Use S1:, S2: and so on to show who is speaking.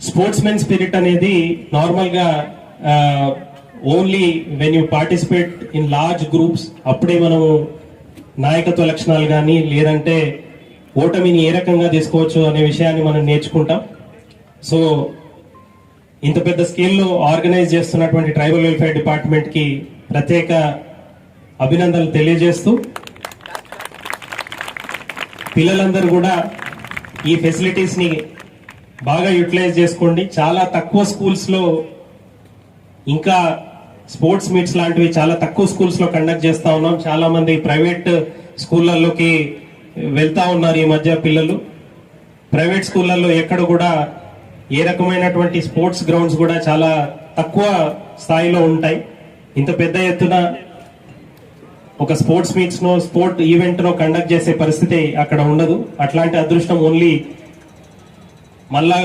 S1: Sports men spirit అనేది normal గా only when you participate in large groups అప్పుడే మనము నాయకత్వ లక్షణాలు కానీ లేదంటే ఓటమిని ఏ రకంగా తీసుకోవచ్చు అనే విషయాన్ని మనం నేర్చుకుంటాం. సో ఇంత పెద్ద స్కేల్లో ఆర్గనైజ్ చేస్తున్నటువంటి ట్రైబల్ వెల్ఫేర్ డిపార్ట్మెంట్ కి ప్రత్యేక అభినందనలు తెలియజేస్తూ పిల్లలందరూ కూడా ఈ ఫెసిలిటీస్ ని బాగా యూటిలైజ్ చేసుకోండి. చాలా తక్కువ స్కూల్స్ లో ఇంకా స్పోర్ట్స్ మీట్స్ లాంటివి చాలా తక్కువ స్కూల్స్ లో కండక్ట్ చేస్తా ఉన్నాం. చాలా మంది ప్రైవేట్ స్కూళ్ళల్లోకి వెళ్తా ఉన్నారు ఈ మధ్య పిల్లలు. ప్రైవేట్ స్కూళ్ళల్లో ఎక్కడ కూడా ఏ రకమైనటువంటి స్పోర్ట్స్ గ్రౌండ్స్ కూడా చాలా తక్కువ స్థాయిలో ఉంటాయి. ఇంత పెద్ద ఎత్తున ఒక స్పోర్ట్స్ మీట్స్ నో స్పోర్ట్ ఈవెంట్ నో కండక్ట్ చేసే పరిస్థితి అక్కడ ఉండదు. అట్లాంటి అదృష్టం ఓన్లీ మళ్ళా